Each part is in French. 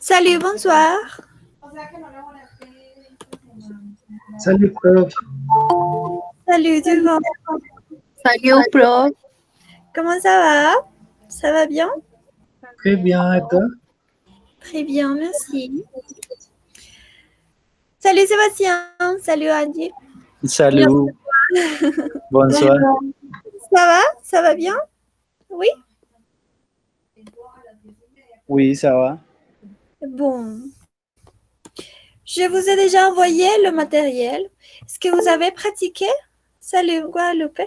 Salut, bonsoir. Salut, prof. Salut, tout le monde. Salut, prof. Comment ça va? Ça va bien? Très bien, et toi? Très bien, merci. Salut Sébastien. Salut Andy. Salut, bonsoir. Ça va? Ça va bien? Oui? Oui, ça va. Bon. Je vous ai déjà envoyé le matériel. Est-ce que vous avez pratiqué? Salut Guadalupe.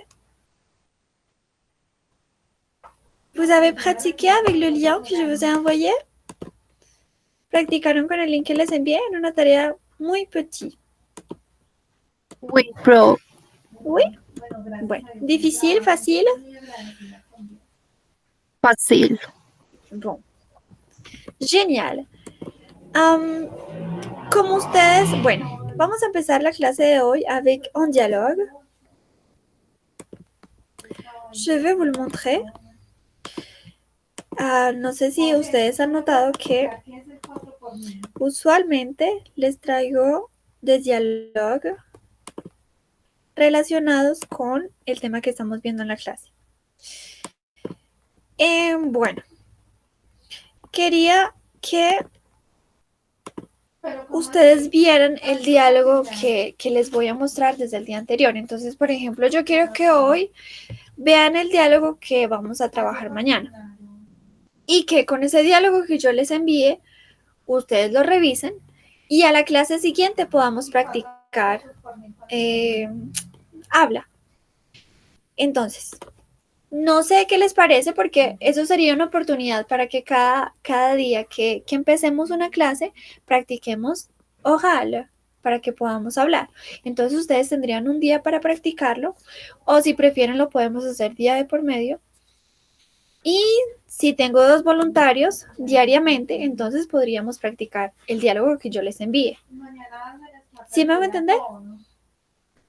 Vous avez pratiqué avec le lien que je vous ai envoyé? Practicaron con el link que les envié en una tarea muy petite. Oui, prof. Oui? Bueno, difícil, fácil. Fácil. Bon. Genial. Como ustedes, bueno, vamos a empezar la clase de hoy avec un dialogue. Je vais vous le montrer. No sé si ustedes han notado que usualmente les traigo des dialogues relacionados con el tema que estamos viendo en la clase. Bueno, quería que ustedes vieran el diálogo que les voy a mostrar desde el día anterior. Entonces, por ejemplo, yo quiero que hoy vean el diálogo que vamos a trabajar mañana. Y que con ese diálogo que yo les envíe, ustedes lo revisen y a la clase siguiente podamos practicar habla. Entonces, no sé qué les parece porque eso sería una oportunidad para que cada día que empecemos una clase practiquemos oral para que podamos hablar. Entonces ustedes tendrían un día para practicarlo o si prefieren lo podemos hacer día de por medio. Y si tengo 2 voluntarios diariamente, entonces podríamos practicar el diálogo que yo les envíe. ¿Sí me van a entender?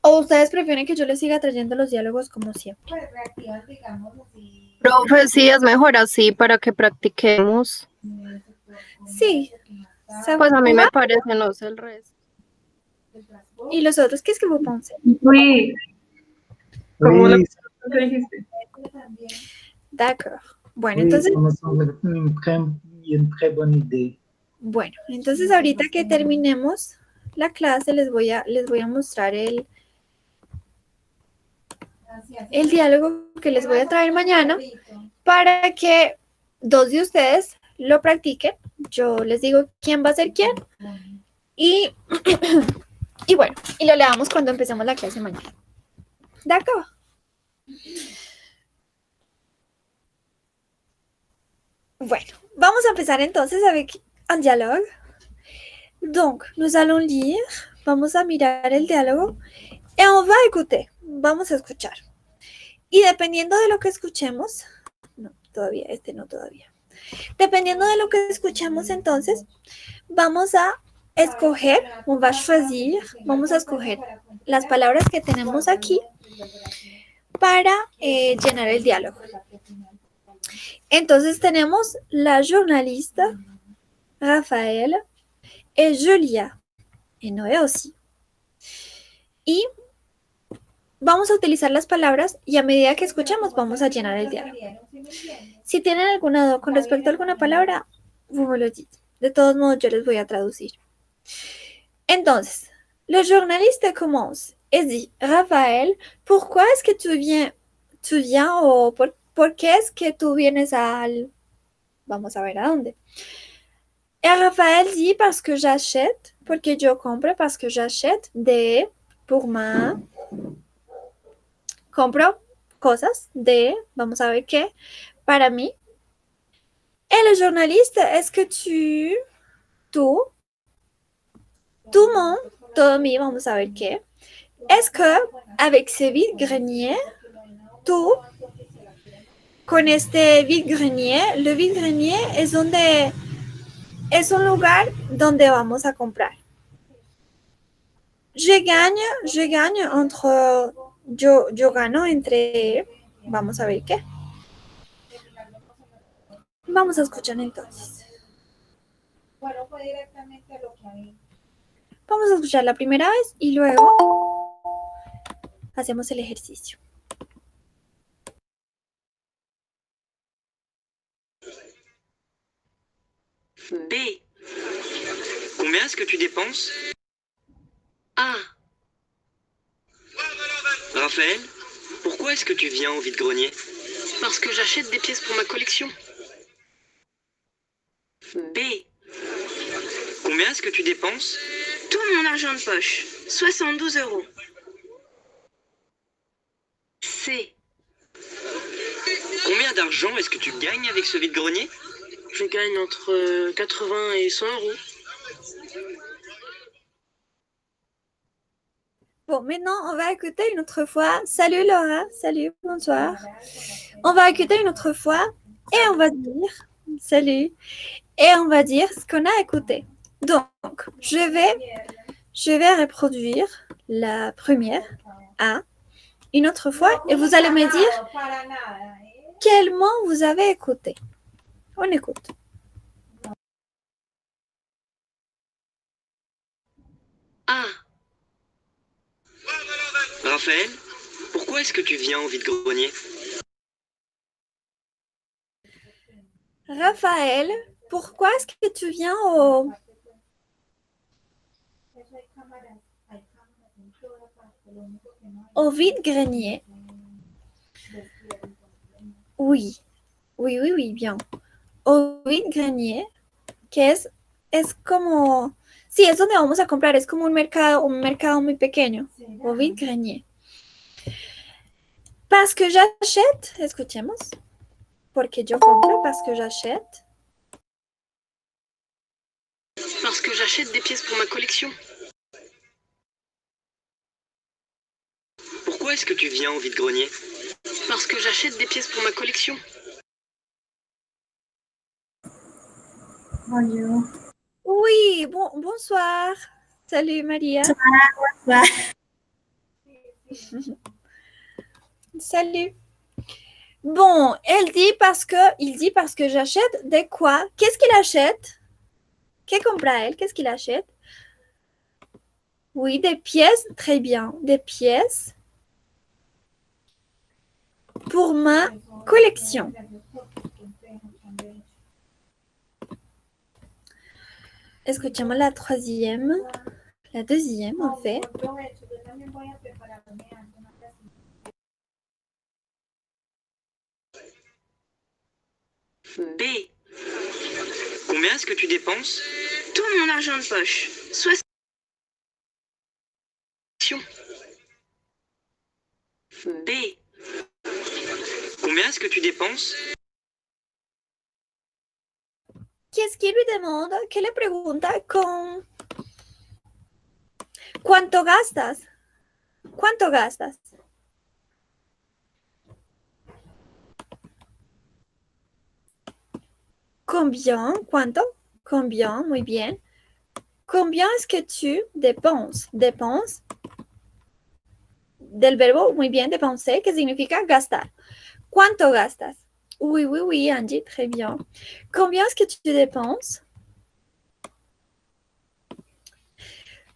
¿O ustedes prefieren que yo les siga trayendo los diálogos como siempre? Profe, sí, es mejor así para que practiquemos. Sí. Pues a mí me parece, no sé el resto. ¿Y los otros qué es que vous pensez? Oui. Como Oui, lo dijiste. D'accord. Bueno, oui, entonces, ça me semble une très bonne idée. bueno, entonces ahorita que terminemos la clase les voy a mostrar el diálogo que les voy a traer mañana para que 2 de ustedes lo practiquen. Yo les digo quién va a ser quién y, y bueno, y lo leamos cuando empecemos la clase mañana. D'accord. Bueno, vamos a empezar entonces avec un dialogue. Donc, nous allons lire, vamos a mirar el diálogo et on va écouter, vamos a escuchar. Y dependiendo de lo que escuchemos, no, todavía, no todavía. Dependiendo de lo que escuchemos entonces, vamos a escoger, on va choisir, vamos a escoger las palabras que tenemos aquí para llenar el diálogo. Entonces tenemos la journaliste, Rafael, et Julia, et Noé aussi. Y vamos a utilizar las palabras y a medida que escuchamos vamos a llenar el diálogo. Si tienen alguna duda con respecto a alguna palabra, vous me le dites. De todos modos, yo les voy a traducir. Entonces, le journaliste commence et dit, Rafael, pourquoi est-ce que tu viens o por qué es que tú vienes al... Vamos a ver a dónde. Et Rafael dit, parce que j'achète, porque yo compro, parce que j'achète de, pour ma... Compro cosas de, vamos a ver qué, para mí. Et le journaliste, est-ce que tú, mon, todo mi, vamos a ver qué. Est-ce que avec ce vide-grenier, tú, con este vide-grenier, le vide-grenier es un lugar donde vamos a comprar. Je gagne entre, yo gano entre, vamos a ver qué. Vamos a escuchar entonces. Vamos a escuchar la primera vez y luego hacemos el ejercicio. B. Combien est-ce que tu dépenses? A. Raphaël, pourquoi est-ce que tu viens au vide-grenier? Parce que j'achète des pièces pour ma collection. B. Combien est-ce que tu dépenses? Tout mon argent de poche, 72 €. C. Combien d'argent est-ce que tu gagnes avec ce vide-grenier? Je gagne entre 80 et 100 €. Bon, maintenant, on va écouter une autre fois. Salut Laura, salut, bonsoir. On va écouter une autre fois et on va dire, salut, et on va dire ce qu'on a écouté. Donc, je vais reproduire la première A une autre fois et vous allez me dire quel mot vous avez écouté. On écoute. A. Raphaël, pourquoi est-ce que tu viens au vide-grenier? Raphaël, pourquoi est-ce que tu viens au vide-grenier? Oui, bien. Au vide-grenier, que es como... Sí, es donde vamos a comprar, es como un mercado muy pequeño. Au vide-grenier. Parce que j'achète, escuchemos. Porque yo compro, parce que j'achète. Parce que j'achète des pièces pour ma collection. Pourquoi est-ce que tu viens au vide-grenier? Parce que j'achète des pièces pour ma collection. Bonjour. Oui, bonsoir. Salut Maria. Bonsoir. Salut. Bon, il dit parce que j'achète de quoi? Qu'est-ce qu'il achète? Que compra elle? Qu'est-ce qu'il achète? Oui, des pièces. Très bien. Des pièces pour ma collection. Escuchamos la troisième. La deuxième, en fait. B. Combien est-ce que tu dépenses? Tout mon argent de poche, 60. B. Combien est-ce que tu dépenses? Qu'est-ce qu'il lui demande? ¿Qué le pregunta con cuánto gastas? ¿Cuánto gastas? Combien? ¿Cuánto? Combien, muy bien. Combien est-ce que tu dépenses? Dépenses. Del verbo, muy bien, dépenser, que significa gastar. ¿Cuánto gastas? Oui, Angie, très bien. Combien est-ce que tu dépenses?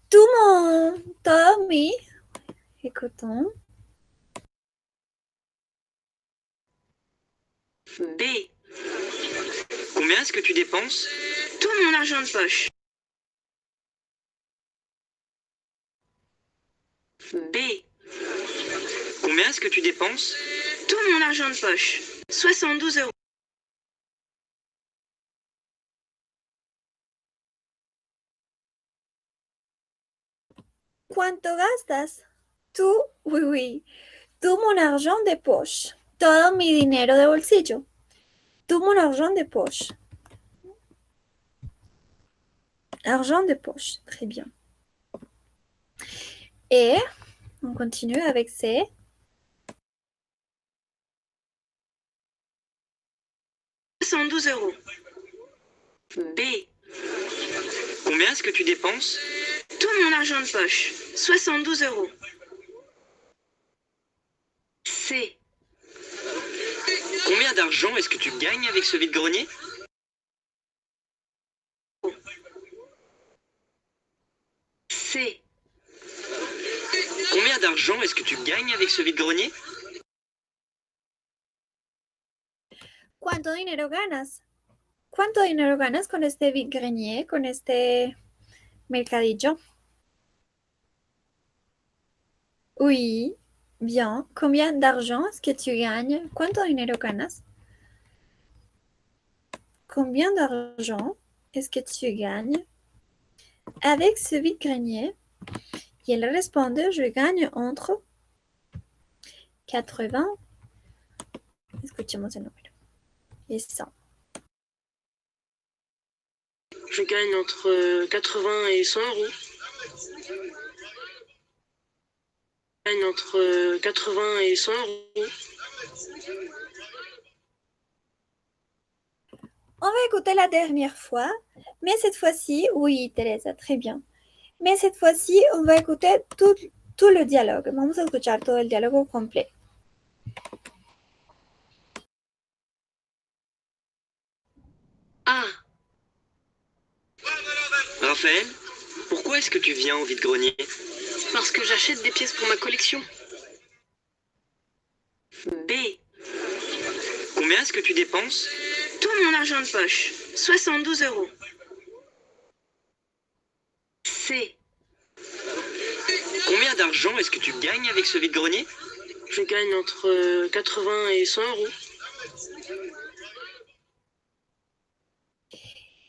Todo mi, écoutons. B. Combien est-ce que tu dépenses? Tout mon argent de poche. B. Combien est-ce que tu dépenses? Tout mon argent de poche, 72 €. ¿Cuánto gastas? Tú, oui. Tú mon argent de poche. Todo mi dinero de bolsillo. Tú mon argent de poche. Argent de poche, très bien. Et on continue avec C. €. B. Combien est-ce que tu dépenses? Tout mon argent de poche, 72 €. C. Combien d'argent est-ce que tu gagnes avec ce vide-grenier? C. Combien d'argent est-ce que tu gagnes avec ce vide-grenier? ¿Cuánto dinero ganas? ¿Cuánto dinero ganas con este vide-grenier, con este mercadillo? Oui, bien. Combien d'argent est-ce que tu gagnes? ¿Cuánto dinero ganas? Combien d'argent est-ce que tu gagnes avec ce vide-grenier? Y elle responde, je gagne entre 80, escuchemos el número, et 100. Je gagne entre 80 et 100 euros. Je gagne entre 80 et 100 euros. On va écouter la dernière fois, mais cette fois-ci, oui, Teresa, très bien. Mais cette fois-ci, on va écouter tout le dialogue. Vamos a escuchar todo el diálogo complet. Ah. Raphaël, pourquoi est-ce que tu viens au vide-grenier? Parce que j'achète des pièces pour ma collection. B. Combien est-ce que tu dépenses? Tout mon argent de poche, 72 euros. C. Combien d'argent est-ce que tu gagnes avec ce vide-grenier? Je gagne entre 80 et 100 euros.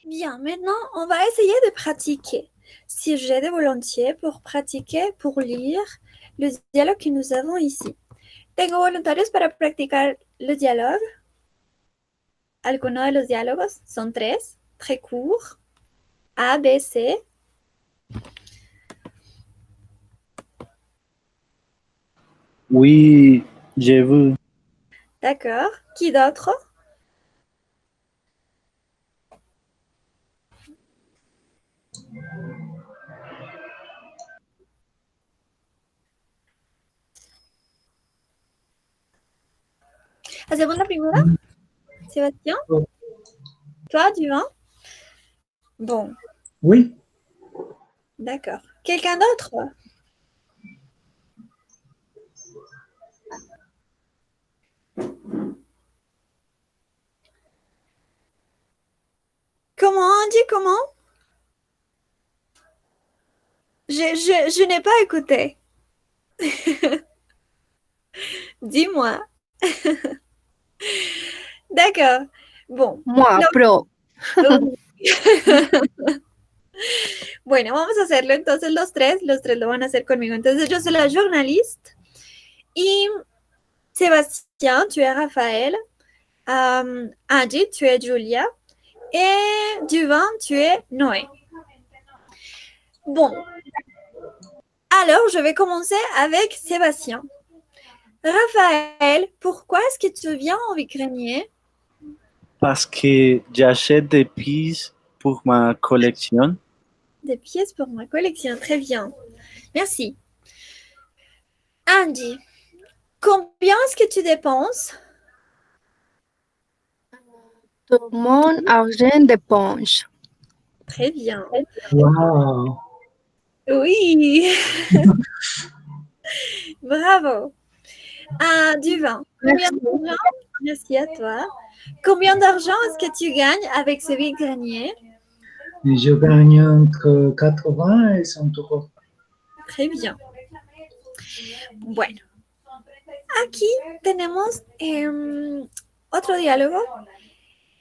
Bien, maintenant, on va essayer de pratiquer. Si j'ai de volontiers pour pratiquer, pour lire le dialogue que nous avons ici. ¿Tengo voluntarios para practicar le dialogue? Algunos de los diálogos son très courts. A, B, C. Oui, j'ai vu. D'accord. Qui d'autre? ¿Hacemos la primera? Sébastien? Oh. Toi, tu vas? Bon, Oui, d'accord. Quelqu'un d'autre? Comment on dit comment? Je n'ai pas écouté. Dis-moi. D'accord. Bon. Moi, pro. Bueno, vamos a hacerlo entonces los tres lo van a hacer conmigo. Entonces yo soy la journaliste y Sébastien, tu es Raphaël, Angie, tu es Julia et Duvin, tu es Noé. Bon, alors je vais commencer avec Sébastien. Raphaël, pourquoi est-ce que tu viens au vide-grenier? Parce que j'achète des pièces pour ma collection. Des pièces pour ma collection, très bien. Merci. Andy, combien est-ce que tu dépenses? Tout mon argent de poche. Très bien. wow. Oui. Bravo. Duvin, combien d'argent? Merci à toi. Combien d'argent est-ce que tu gagnes avec ce vide-grenier? Je gagne entre 80 et 100 euros. Très bien. Bueno, aquí tenemos otro diálogo,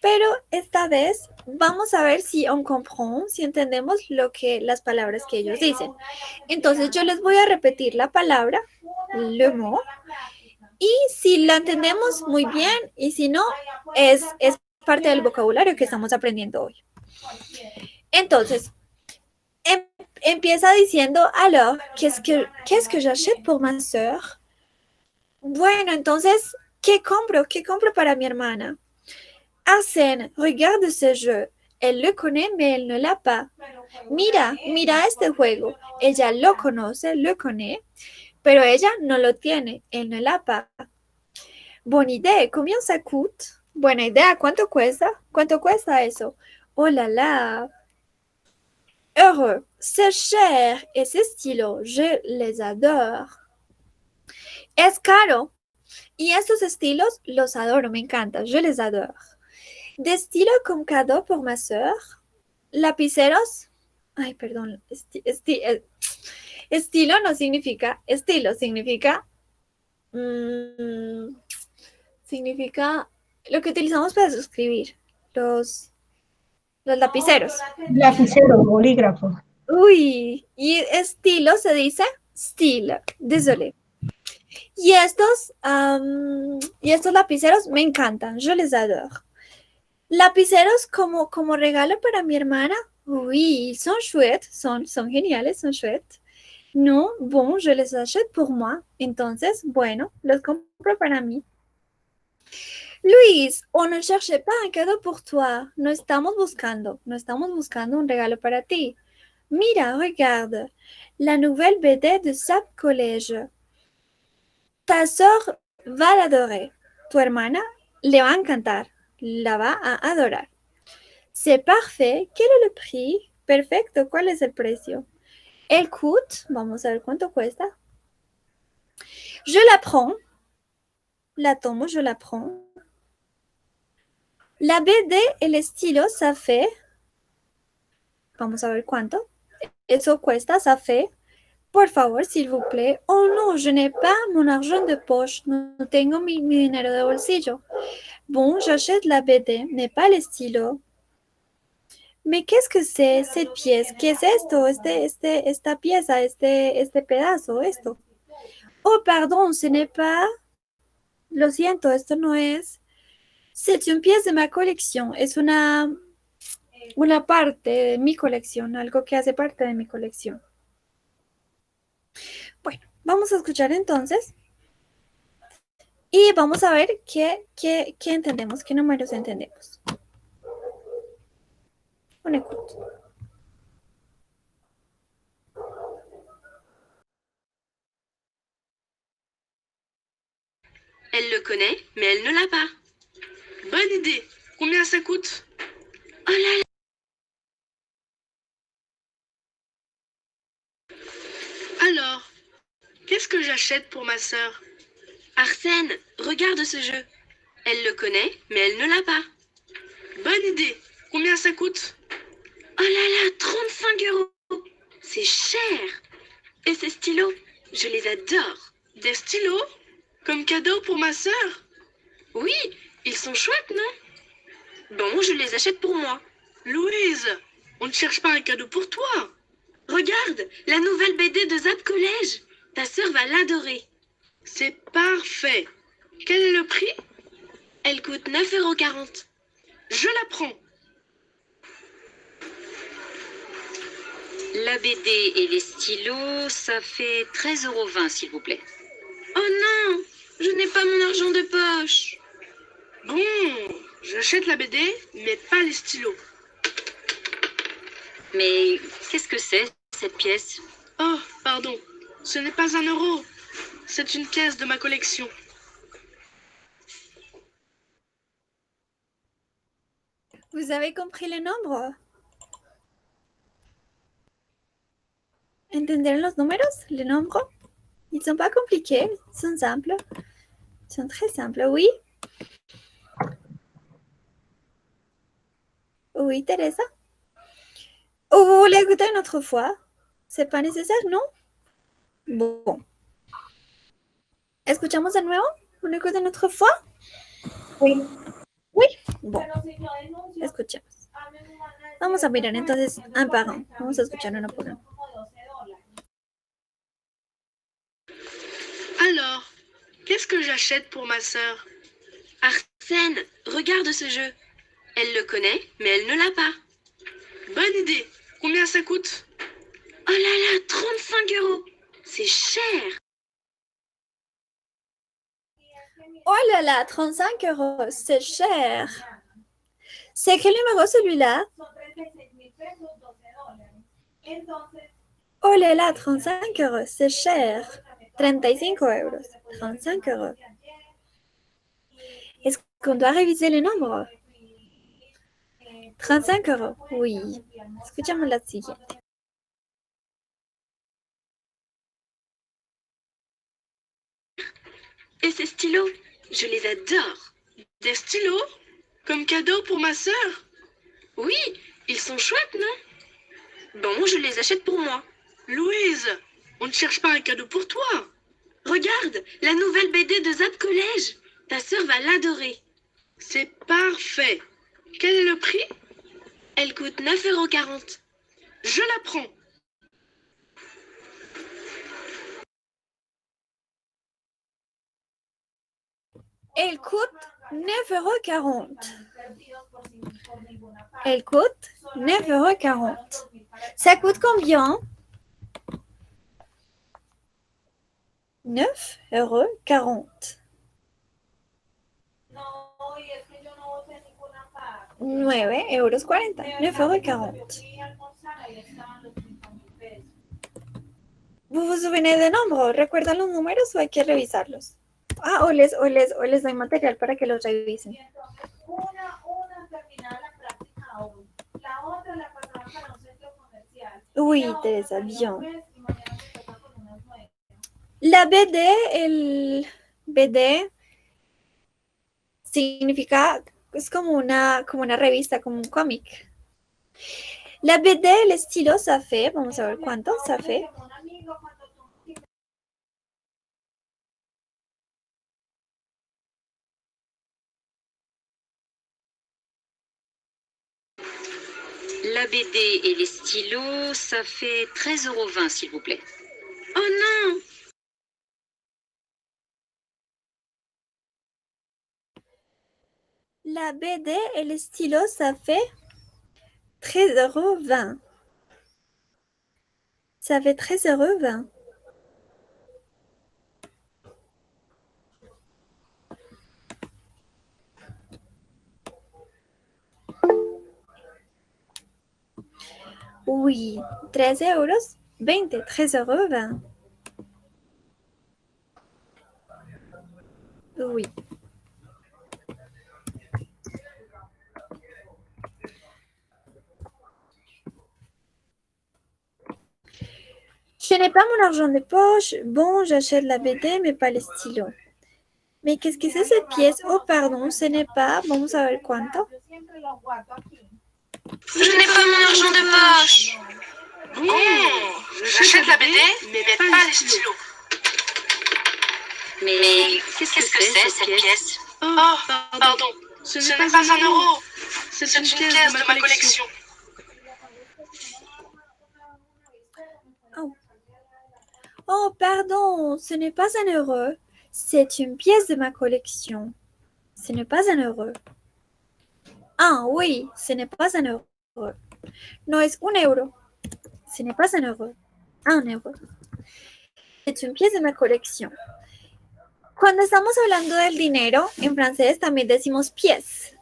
pero esta vez vamos a ver si on comprend, si entendemos las palabras que ellos dicen. Entonces yo les voy a repetir la palabra, le mot, y si la entendemos muy bien, y si no, es parte del vocabulario que estamos aprendiendo hoy. Entonces, empieza diciendo, alors, qu'est-ce que j'achète pour ma sœur? Bueno, entonces, ¿qué compro? ¿Qué compro para mi hermana? Arsène, regarde ce jeu. Elle le connaît, mais elle ne l'a pas. Mira este juego. Ella lo conoce, lo connaît, pero ella no lo tiene, elle ne l'a pas. Bonne idée, combien ça coûte? Buena idea, ¿cuánto cuesta? ¿Cuánto cuesta eso? Oh là là. heureux. C'est cher ese estilo, je les adore. Es caro y estos estilos los adoro, me encanta, je les adore. De estilo comme cadeau pour ma sœur. Lapiceros. Ay, perdón. Estilo no significa estilo, significa significa lo que utilizamos para escribir, los lapiceros. Lapicero, bolígrafo. Uy, y estilo se dice style, désolé. Y estos lapiceros me encantan, je les adore. Lapiceros como regalo para mi hermana, oui, son chouettes, son geniales, son chouettes. No, bon, je les achète pour moi. Entonces, bueno, los compro para mí. Luis, on ne cherche pas un cadeau pour toi. No estamos buscando un regalo para ti. Mira, regarde, la nouvelle BD de Zap Collège. Ta sœur va l'adorer. Tu hermana le va a encantar, la va a adorar. C'est parfait. ¿Quel est le prix? Perfecto. ¿Cuál es el precio? Elle coûte, vamos a ver cuánto cuesta. Je la prends. La tomo, je la prends. La BD, el estilo, ça fait. Vamos a ver cuánto. Eso cuesta, ça fait. Por favor, s'il vous plaît. Oh non, je n'ai pas mon argent de poche. No tengo mi dinero de bolsillo. Bon, j'achète la BD, mais pas l'estilo. Mais qu'est-ce que c'est cette pièce? ¿Qué es esto? Esta pieza, este pedazo, esto. Oh, pardon, ce n'est pas. Lo siento, esto no es. C'est une pièce de ma colección. Es una parte de mi colección, algo que hace parte de mi colección. Bueno, vamos a escuchar entonces. Y vamos a ver qué entendemos, qué números entendemos. On écoute. Elle le connaît, mais elle ne l'a pas. Bonne idée. Combien ça coûte? Oh là là. Alors, qu'est-ce que j'achète pour ma sœur? Arsène, regarde ce jeu. Elle le connaît, mais elle ne l'a pas. Bonne idée. Combien ça coûte? Oh là là, 35 €. C'est cher. Et ces stylos, je les adore. Des stylos? Comme cadeau pour ma sœur? Oui, ils sont chouettes, non? Bon, je les achète pour moi. Louise, on ne cherche pas un cadeau pour toi. Regarde, la nouvelle BD de Zap Collège. Ta sœur va l'adorer. C'est parfait. Quel est le prix? Elle coûte 9,40 €. Je la prends. La BD et les stylos, ça fait 13,20 €, s'il vous plaît. Oh non, je n'ai pas mon argent de poche. Bon, j'achète la BD, mais pas les stylos. Mais qu'est-ce que c'est, cette pièce? Oh, pardon, ce n'est pas 1 €. C'est une pièce de ma collection. Vous avez compris les nombres? ¿Entendieron los números? Les nombres? Ils ne sont pas compliqués, ils sont simples. Ils sont très simples, oui? Oui, Teresa? Ou vous voulez écouter une autre fois? C'est pas nécessaire, non? Bon. ¿Escuchamos de nuevo? ¿Una écoute une autre fois? Oui. Oui? Bon. Escuchemos. Vamos a mirar entonces un par un. Vamos a escuchar uno por uno. Alors, qu'est-ce que j'achète pour ma sœur? Arsène, regarde ce jeu. Elle le connaît, mais elle ne l'a pas. Bonne idée. Combien ça coûte? Oh là là, 35 €. C'est cher. Oh là là, 35 €, c'est cher. C'est quel numéro celui-là? Oh là là, 35 €, c'est cher. 35 €, 35 €. Est-ce qu'on doit réviser les nombres? 35 €, oui. Escuchamos la siguiente. Et ces stylos, je les adore. Des stylos? Comme cadeau pour ma sœur? Oui, ils sont chouettes, non? Bon, je les achète pour moi. Louise, on ne cherche pas un cadeau pour toi. Regarde, la nouvelle BD de Zap Collège. Ta sœur va l'adorer. C'est parfait. Quel est le prix? Elle coûte 9,40 €. Je la prends. Elle coûte 9,40 €. Elle coûte 9,40 €. Ça coûte combien? 9,40 €. 9,40 €. 9,40 €. ¿Vous vous souvenez de nombres? ¿Recuerdan los números o hay que revisarlos? Ah, o les doy material para que los revisen. Una terminaba la práctica hoy. La otra la pasaban para un centro comercial. Oui, Teresa, bien. La BD, el BD significa, es como una revista, como un cómic. La BD, el estilo, ça fait, vamos a ver cuánto, ça fait. La BD et les stylos, ça fait 13,20 € s'il vous plaît. Oh non! La BD et le stylo, ça fait 13,20 €. Ça fait 13,20 €. Oui, 13,20 €. 13,20 €. Oui. Je n'ai pas mon argent de poche. Bon, j'achète la BD, mais pas les stylos. Mais qu'est-ce que c'est cette pièce? Oh, pardon, ce n'est pas. Vamos a ver cuánto. Je n'ai pas mon argent de poche. Bon, j'achète la BD, mais pas les stylos. Mais qu'est-ce que c'est cette pièce? Oh, pardon. Ce n'est pas 1 euro. C'est une pièce de ma collection. Oh, pardon, ce n'est pas 1 €. C'est une pièce de ma collection. Ce n'est pas 1 €. Ah, oui, ce n'est pas 1 €. No es 1 €. Ce n'est pas 1 €. 1 €. C'est une pièce de ma colección. Cuando estamos hablando del dinero, en francés también decimos pièce.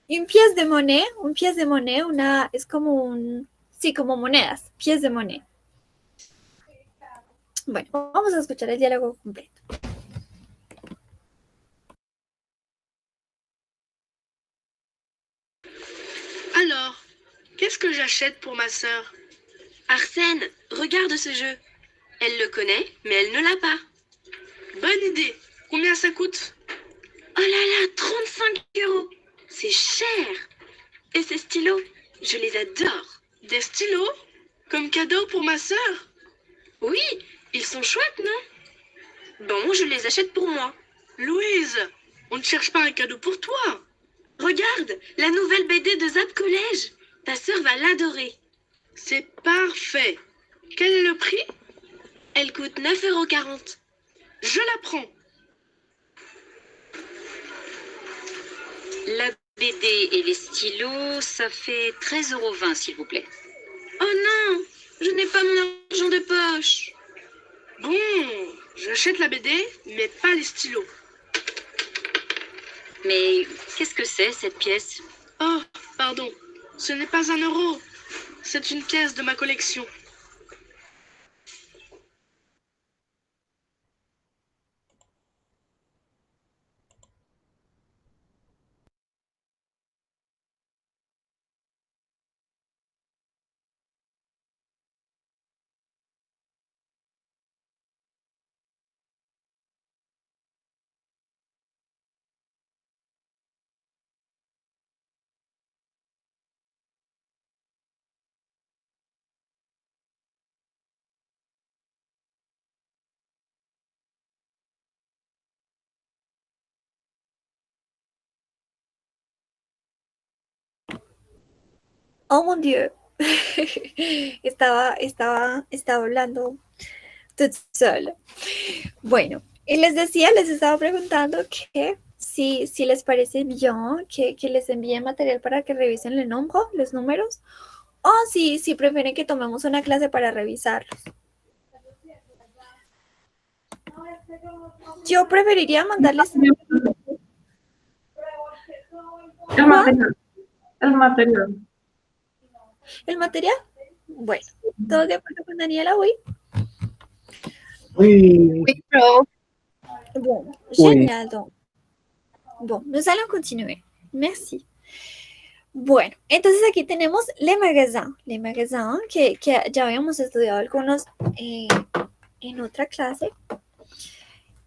Un pièce de monnaie, es como sí, como monedas, pièce de monnaie. Bueno, vamos a escuchar el diálogo completo. Alors, qu'est-ce que j'achète pour ma sœur? Arsène, regarde ce jeu. Elle le connaît, mais elle ne l'a pas. Bonne idée. Combien ça coûte? Oh là là, 35 €. C'est cher. Et ces stylos, je les adore. Des stylos? Comme cadeau pour ma sœur? Oui, ils sont chouettes, non? Bon, je les achète pour moi. Louise, on ne cherche pas un cadeau pour toi. Regarde, la nouvelle BD de Zap Collège. Ta sœur va l'adorer. C'est parfait. Quel est le prix? Elle coûte 9,40 €. Je la prends. La BD et les stylos, ça fait 13,20 € s'il vous plaît. Oh non, je n'ai pas mon argent de poche. Bon, j'achète la BD, mais pas les stylos. Mais qu'est-ce que c'est cette pièce? Oh, pardon, ce n'est pas 1 euro. C'est une pièce de ma collection. Oh mon Dieu. estaba hablando toute seule. Bueno, y les decía, les estaba preguntando que si les parece bien que les envíe material para que revisen los números, o si prefieren que tomemos una clase para revisarlos. Yo preferiría mandarles El material. El material. el material. Bueno, ¿todos de acuerdo con Daniela hoy? Oui, Oui, prof. Bon, Oui. génial donc. Bon, nous allons continuer. Merci. Bueno, entonces aquí tenemos les magasins. Les magasins que ya habíamos estudiado algunos en otra clase.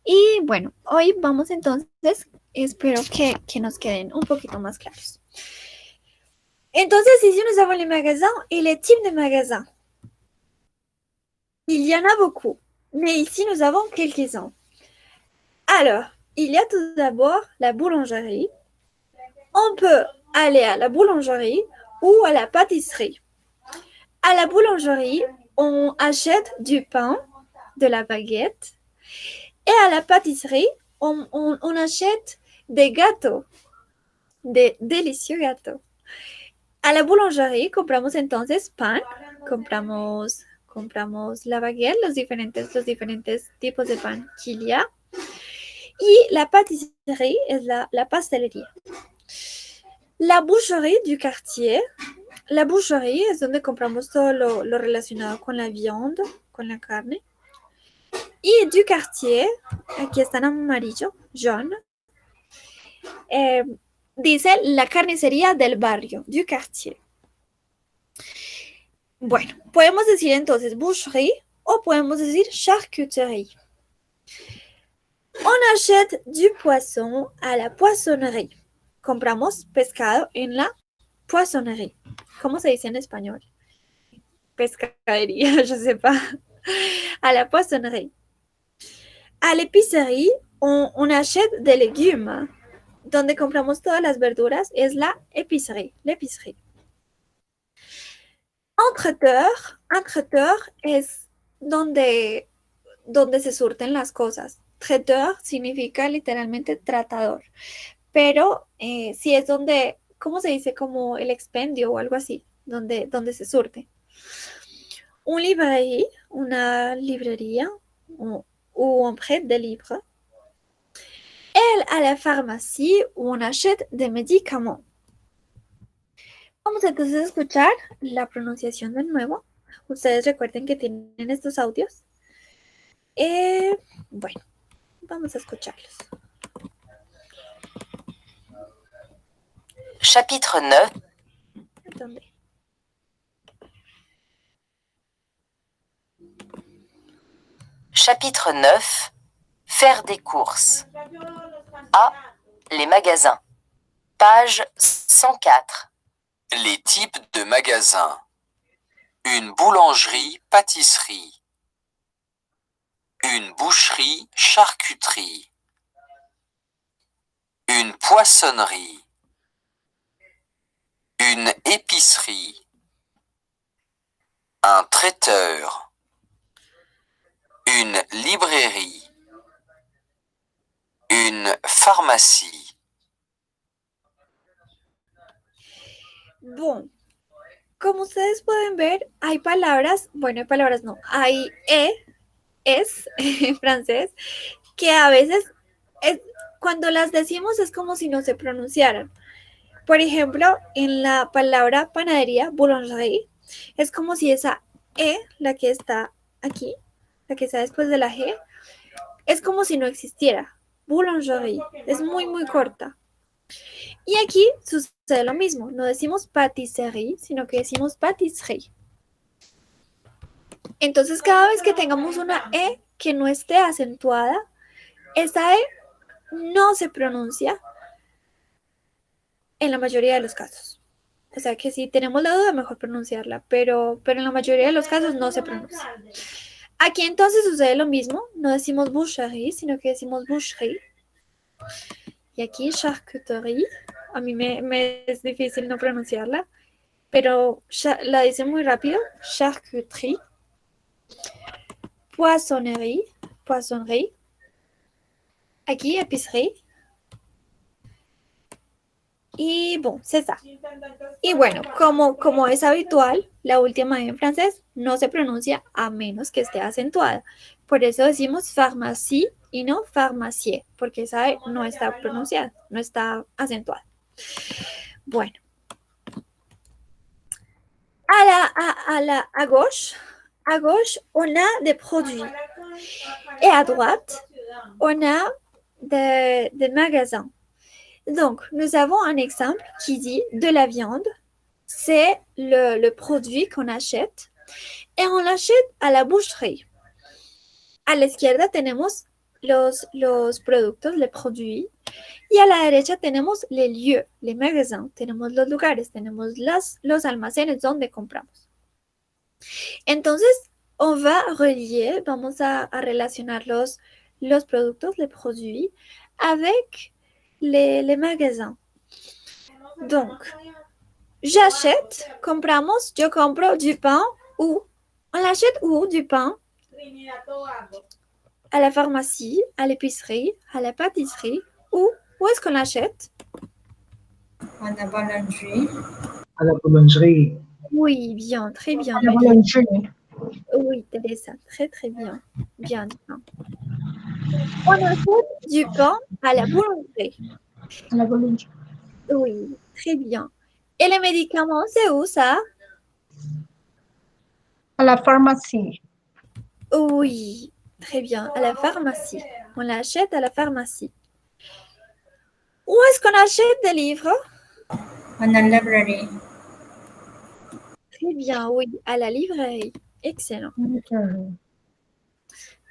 Y bueno, hoy vamos entonces, espero que nos queden un poquito más claros. Entonces, ici, nous avons les magasins et les types de magasins. Il y en a beaucoup, mais ici, nous avons quelques-uns. Alors, il y a tout d'abord la boulangerie. On peut aller à la boulangerie ou à la pâtisserie. À la boulangerie, on achète du pain, de la baguette. Et à la pâtisserie, on achète des gâteaux, des délicieux gâteaux. A la boulangerie compramos entonces pan, compramos la baguette, los diferentes tipos de pan qu'il y a. Y la pâtisserie es la pastelería. La boucherie du quartier. La boucherie es donde compramos todo lo relacionado con la viande, con la carne. Y du quartier, aquí está en amarillo, jaune, dice la carnicería del barrio, du quartier. Bueno, podemos decir entonces boucherie o podemos decir charcuterie. On achète du poisson à la poissonnerie. Compramos pescado en la poissonnerie. ¿Cómo se dice en español? Pescadería, je sais pas. À la poissonnerie. À l'épicerie, on achète des légumes. Donde compramos todas las verduras es la épicerie, l'épicerie. Un traiteur es donde se surten las cosas. Traiteur significa literalmente tratador, pero si es donde, ¿cómo se dice? Como el expendio o algo así, donde se surte. Un librairie, una librería, ou on prête des livres. Elle à la pharmacie où on achète des médicaments. Vamos entonces a escuchar la pronunciación de nuevo. Ustedes recuerden que tienen estos audios. Bueno, vamos a escucharlos. Chapitre 9. ¿Dónde? Chapitre 9. Faire des courses. A. Les magasins. Page 104. Les types de magasins. Une boulangerie-pâtisserie. Une boucherie-charcuterie. Une poissonnerie. Une épicerie. Un traiteur. Une librairie. Une pharmacie. Bon, como ustedes pueden ver, hay palabras no, hay es en francés, que a veces cuando las decimos es como si no se pronunciaran. Por ejemplo, en la palabra panadería, boulangerie, es como si esa la que está aquí, la que está después de la G, es como si no existiera. Boulangerie, es muy, muy corta. Y aquí sucede lo mismo, no decimos pâtisserie, sino que decimos pâtisserie. Entonces, cada vez que tengamos una E que no esté acentuada, esa E no se pronuncia en la mayoría de los casos. O sea que si tenemos la duda, mejor pronunciarla, pero en la mayoría de los casos no se pronuncia. Aquí entonces sucede lo mismo, no decimos boucherie, sino que decimos boucherie. Y aquí charcuterie, a mí me es difícil no pronunciarla, pero la dice muy rápido. Charcuterie, poissonnerie. Aquí, épicerie. Y bon, c'est ça. Y bueno, como es habitual, la última en francés no se pronuncia a menos que esté acentuada. Por eso decimos pharmacie y no pharmacie, porque esa E no está pronunciada, no está acentuada. Bueno. À gauche, on a des produits. Et à droite, on a des magasins. Donc, nous avons un exemple qui dit de la viande. C'est le produit qu'on achète. Et on l'achète à la boucherie. A la izquierda tenemos los productos, les produits. Y a la derecha tenemos les lieux, les magasins. Tenemos los lugares, tenemos los almacenes donde compramos. Entonces, on va relier, vamos a relacionar los productos, les produits, avec les magasins. Donc, j'achète, compramos, yo compro du pain où? On l'achète où du pain? À la pharmacie, à l'épicerie, à la pâtisserie. Où est-ce qu'on l'achète? À la boulangerie. À la boulangerie. Oui, bien, très bien. À la boulangerie. Oui, Teresa, très très bien. Bien dit. On achète du pain à la boulangerie. À la boulangerie. Oui, très bien. Et les médicaments, c'est où ça? À la pharmacie. Oui, très bien. À la pharmacie. On l'achète à la pharmacie. Où est-ce qu'on achète des livres? À la librairie. Très bien, oui, à la librairie. Excellent.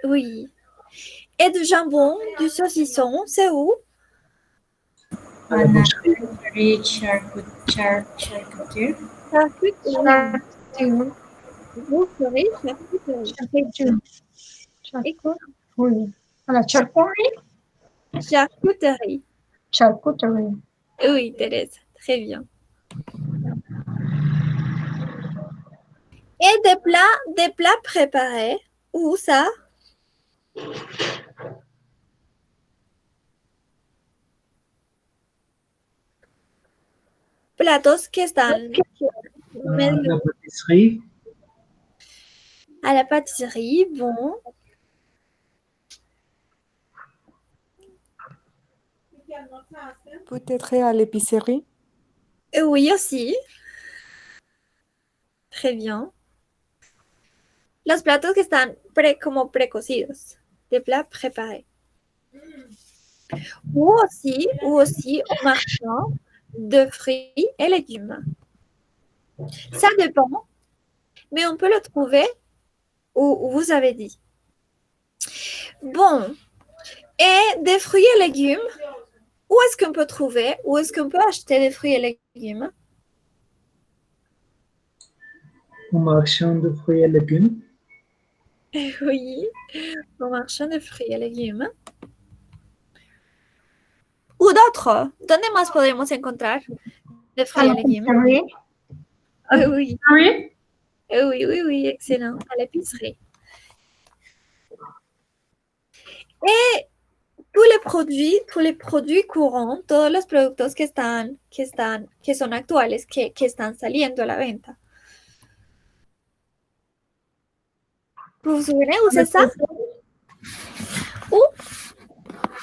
Oui. Et du jambon, du saucisson, c'est où? À la librairie charcuterie. Charcuterie. Boucherie, charcuterie. Excellent. Oui. À la charcuterie. Charcuterie. Charcuterie. Oui, Thérèse, très bien. Et des plats préparés. Où ça? Platos que están La pâtisserie. à la pâtisserie, bon. Peut-être à l'épicerie. Oui, aussi. Très bien. Los platos que están como precocidos, des plats préparés. Ou aussi au marchand de fruits et légumes. Ça dépend, mais on peut le trouver où vous avez dit. Bon, et des fruits et légumes, où est-ce qu'on peut trouver, où est-ce qu'on peut acheter des fruits et légumes? Au marchand de fruits et légumes. Oui, au marchand de fruits et légumes. Ou d'autres. ¿Dónde más podemos encontrar de fruits et légumes? Oui. Oui, excellent. À l'épicerie. Et tous les produits courants, todos los productos que son actuales, que están saliendo a la venta. Vous vous souvenez où c'est ça? Où?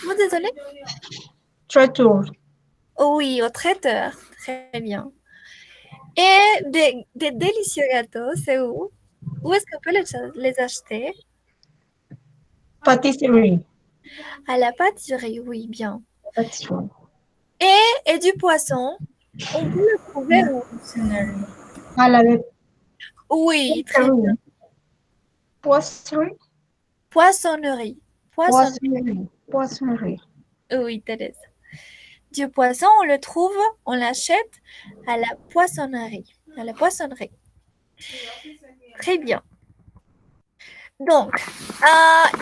Vous désolé? Traiteur. Oui, au traiteur. Très bien. Et des délicieux gâteaux, c'est où? Où est-ce qu'on peut les acheter? Pâtisserie. À la pâtisserie, oui, bien. Pâtisserie. Et du poisson, on peut le trouver où? À la Oui, très bien. Poissonnerie. Poissonnerie. Poissonnerie. Oui, Thérèse. Du poisson, on l'achète à la poissonnerie. À la poissonnerie. Très bien. Donc,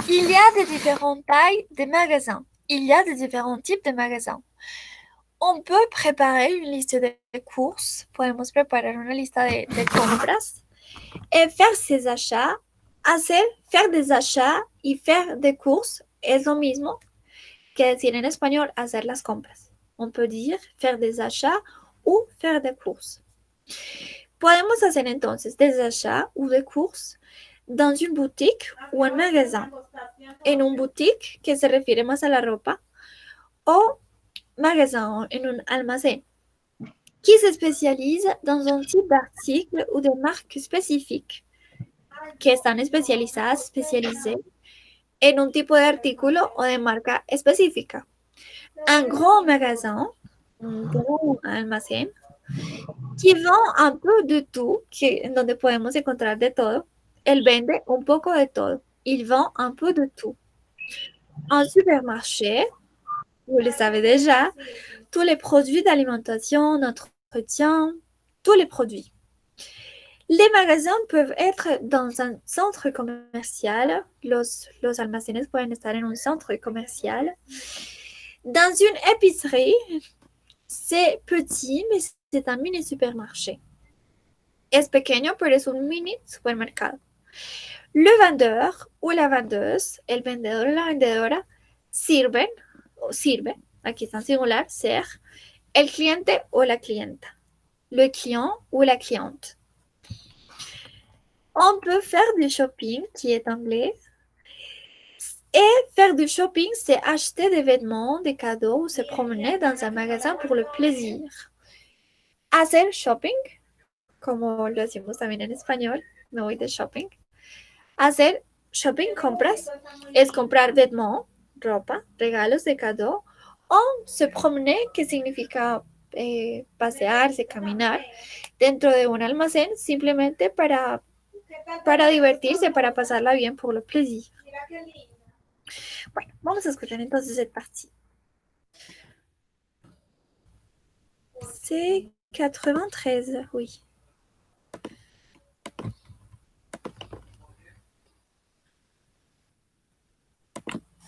il y a des différentes tailles de magasins. Il y a des différents types de magasins. On peut préparer une liste de courses. Podemos preparar una lista de compras et faire ses achats. Faire des achats y faire des courses es lo mismo que decir en español hacer las compras. On peut dire faire des achats ou faire des courses. Podemos hacer entonces des achats ou des courses dans une boutique ou un magasin. En une boutique, que se refiere más a la ropa, o magasin, en un almacén, qui se spécialise dans un type d'article ou de marque spécifique, que están spécialisées en un tipo de artículo o de marca específica. Un grand magasin, un grand almacén, qui vend un peu de tout, donde podemos encontrar de todo. Él vende un poco de todo. Il vend un peu de tout. Un supermarché, vous le savez déjà, tous les produits d'alimentation, d'entretien, tous les produits. Les magasins peuvent être dans un centre commercial. Los almacenes pueden estar en un centre commercial. Dans une épicerie, c'est petit, mais c'est un mini supermarché. Es pequeño, pero es un mini supermercado. Le vendeur ou la vendeuse, el vendedor o la vendedora, sirve, aquí está en singular, sert, el cliente o la clienta, le client ou la cliente. On peut faire du shopping, qui est anglais. Et faire du shopping, c'est acheter des vêtements, des cadeaux ou se promener dans un magasin pour le plaisir. Hacer shopping, como lo decimos también en español, me voy de shopping. Hacer shopping, compras, es comprar vêtements, ropa, regalos de cadeau, o se promener, que significa pasearse, caminar dentro de un almacén simplemente para divertirse, para pasarla bien por le plaisir. Bueno, vamos a escuchar entonces cette partie. C'est 93, oui.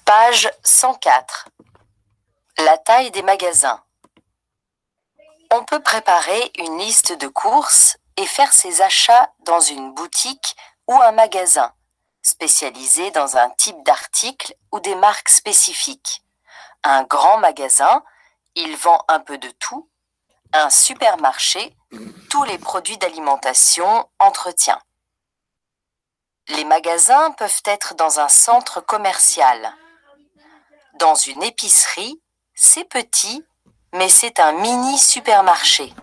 Page 104. La taille des magasins. On peut préparer une liste de courses et faire ses achats dans une boutique ou un magasin, spécialisé dans un type d'article ou des marques spécifiques. Un grand magasin, il vend un peu de tout. Un supermarché, tous les produits d'alimentation, entretien. Les magasins peuvent être dans un centre commercial. Dans une épicerie, c'est petit, mais c'est un mini supermarché.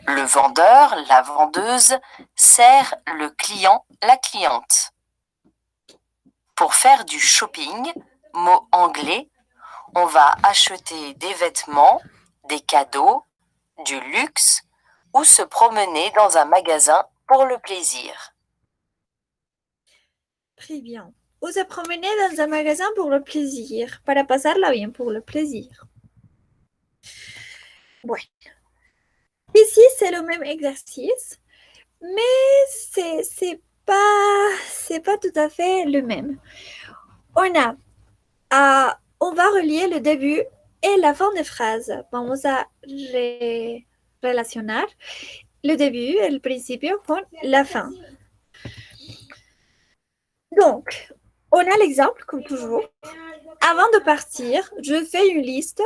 Le vendeur, la vendeuse, sert le client, la cliente. Pour faire du shopping, mot anglais, on va acheter des vêtements, des cadeaux, du luxe ou se promener dans un magasin pour le plaisir. Très bien. Ou se promener dans un magasin pour le plaisir, para pasarla bien pour le plaisir. Bueno. Ici, c'est le même exercice, mais c'est pas tout à fait le même. On va relier le début et la fin de phrase. Vamos a relacionar le début, el principio, con la fin. Donc, on a l'exemple, comme toujours. Avant de partir, je fais une liste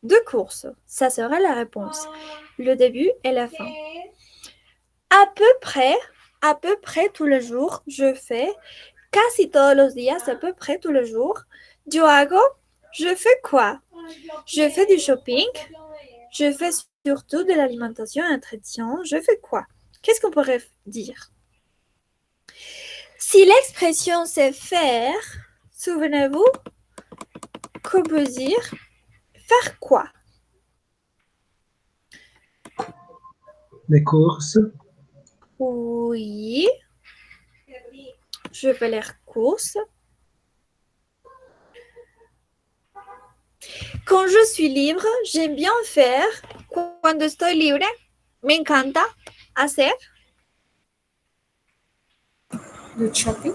de courses. Ça sera la réponse. Le début et la fin. À peu près tous les jours, je fais casi todos los días, à peu près tous les jours. Yo hago, je fais quoi? Je fais du shopping. Je fais surtout de l'alimentation et entretien. Je fais quoi? Qu'est-ce qu'on pourrait dire? Si l'expression c'est faire, souvenez-vous qu'on peut dire faire quoi? Les courses. Oui. Je fais les courses. Quand je suis libre, j'aime bien faire. Cuando estoy libre, me encanta hacer. Du shopping.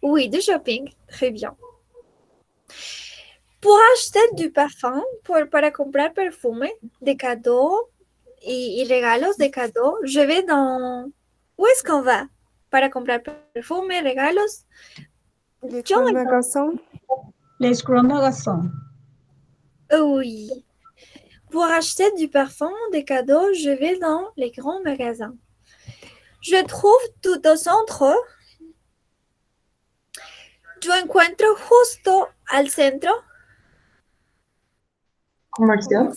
Oui, du shopping. Très bien. Pour acheter du parfum, para comprar perfume de cadeaux y regalos de cadeaux, je vais dans... Où est-ce qu'on va? Para comprar perfume, regalos. Les Yo, grands magasins. Les grands magasins. oui. Pour acheter du parfum de cadeaux, je vais dans les grands magasins. Je trouve tout au centre. Yo encuentro justo al centro. Comercial.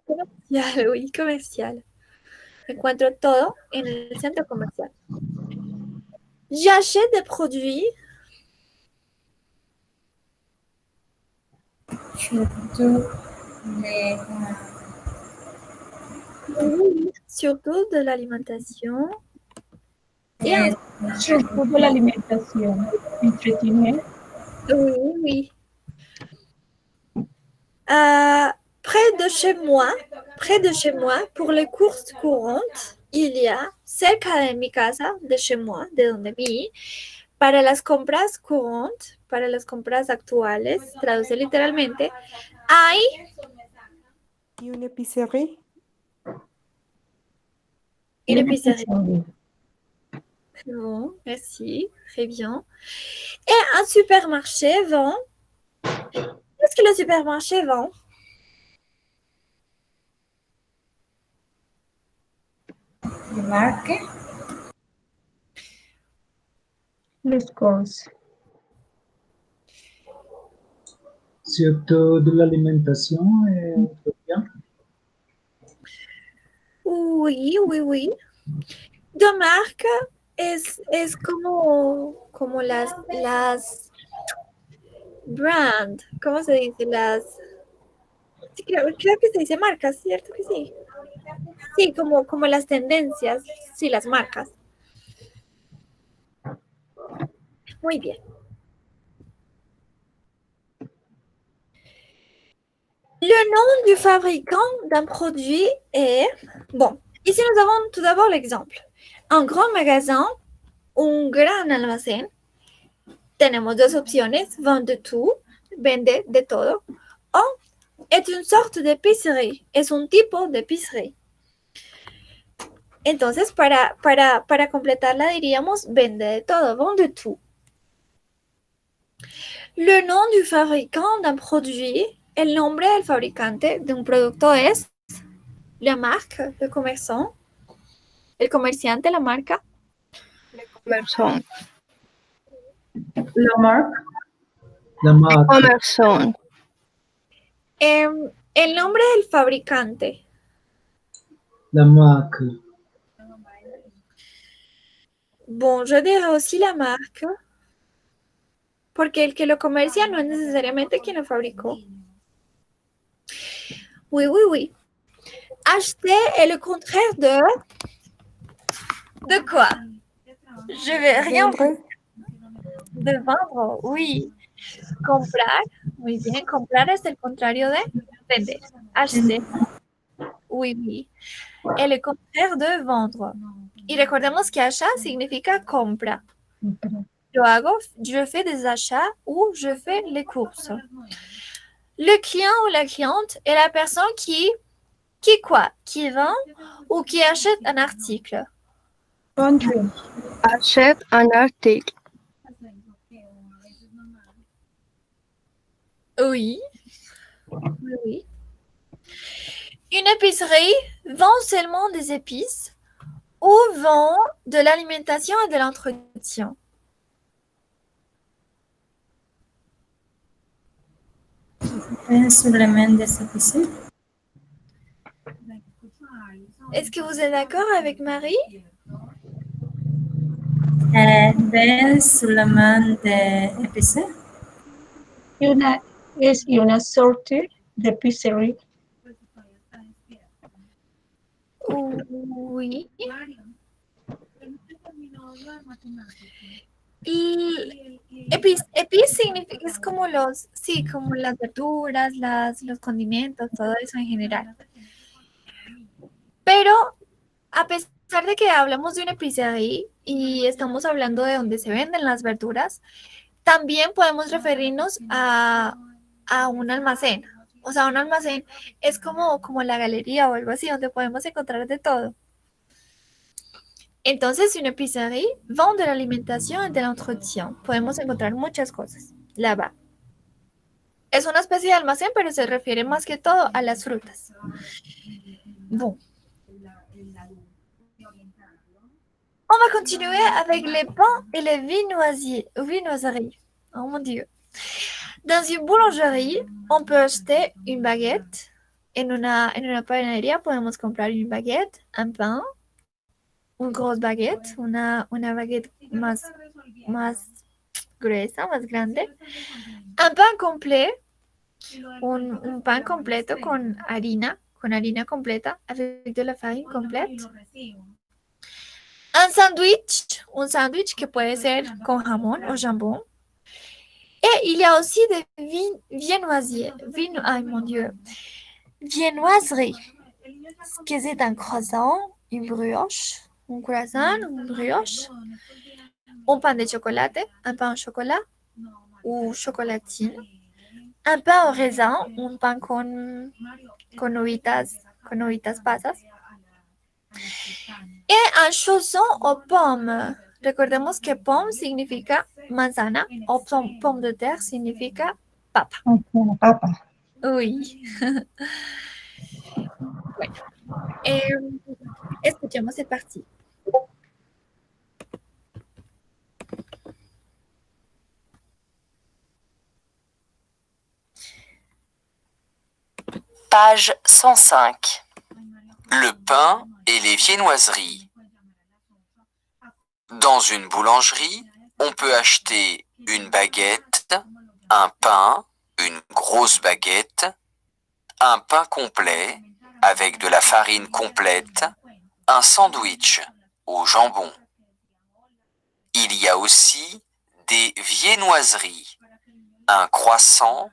Comercial, oui, comercial. Encuentro todo en el centro comercial. J'achète des produits. Oui, surtout de l'alimentation. Et Surtout de l'alimentation. Entretenir. oui, oui. Près de chez moi, pour les courses courantes, il y a cerca de mi casa, de chez moi, de donde viví, para las compras courantes, para las compras actuales, traduce literalmente, hay Y una épicerie. une épicerie. Bon, merci, très bien. Et un supermarché vend. Qu'est-ce que le supermarché vend? Marque. Les courses. Surtout de l'alimentation et autre bien. Oui, oui, oui. De marca es como las brand, ¿cómo se dice? Sí, creo que se dice marcas, ¿cierto que sí? Sí, como las tendencias, sí, las marcas. Muy bien. Le nom du fabricant d'un produit est... Bon, ici nous avons tout d'abord l'exemple. Un grand magasin, un gran almacén. Tenemos dos opciones, vende tout, vende de todo, o es une sorte de épicerie, es un tipo de épicerie. Entonces, para completarla diríamos vende de todo, vende tout. Le nom du fabricant d'un produit, el nombre del fabricante de un producto es la marque, le commerçant, el comerciante, la marca. Commerçant. La marque. La marque, Commerçant. El nombre del fabricante. la marque, Bon, je dirais aussi la marque, porque el que lo comercia no es necesariamente quien lo fabricó. Oui, oui, oui. Acheter est le contraire de... De quoi? Je vais rien... Vendre. De vendre, oui. Comprar, muy bien. Comprar es el contrario de vender. Acheter. Oui, oui. Es el contraire de vendre. Y recordemos que achat significa compra. Je fais des achats ou je fais les courses. Le client ou la cliente est la personne qui quoi? Qui vend ou qui achète un article. Country. Achète un article. Oui. Oui, oui. Une épicerie vend seulement des épices ou vend de l'alimentation et de l'entretien. Un supplément des épiceries. Est-ce que vous êtes d'accord avec Marie? Vend supplément d'épicerie. Es una sorte d'épicerie. Oui. Y épices significa, es como como las verduras, los condimentos, todo eso en general. Pero a pesar de que hablamos de una épicerie y estamos hablando de donde se venden las verduras, también podemos referirnos a a un almacén. O sea, un almacén es como la galería o algo así, donde podemos encontrar de todo. Entonces, une épicerie vend de l'alimentación et de l'entretien. Podemos encontrar muchas cosas là-bas. Es una especie de almacén, pero se refiere más que todo a las frutas. Bon. On va continuer avec les pains et les viennoiseries. Oh mon Dieu. Dans une boulangerie, on peut acheter une baguette. En una panadería podemos comprar une baguette, un pain, une grosse baguette, una baguette más gruesa, más grande. Un pain complet, un pan completo con harina completa, avec de la farine complète. Un sándwich que puede ser con jamón o jambon. Et il y a aussi des viennoiseries. Ay, mon Dieu. Viennoiserie. Que c'est un croissant, une brioche, un brioche, un pain de chocolate, un pain au chocolat ou chocolatine, un pain au raisin, un pain con uvitas pasas, et un chausson aux pommes. Recordemos que pomme significa manzana o pomme de terre significa papa. Papa. Oui. Bueno, escuchemos cette partie. Page 105. Le pain et les viennoiseries. Dans une boulangerie, on peut acheter une baguette, un pain, une grosse baguette, un pain complet avec de la farine complète, un sandwich au jambon. Il y a aussi des viennoiseries, un croissant,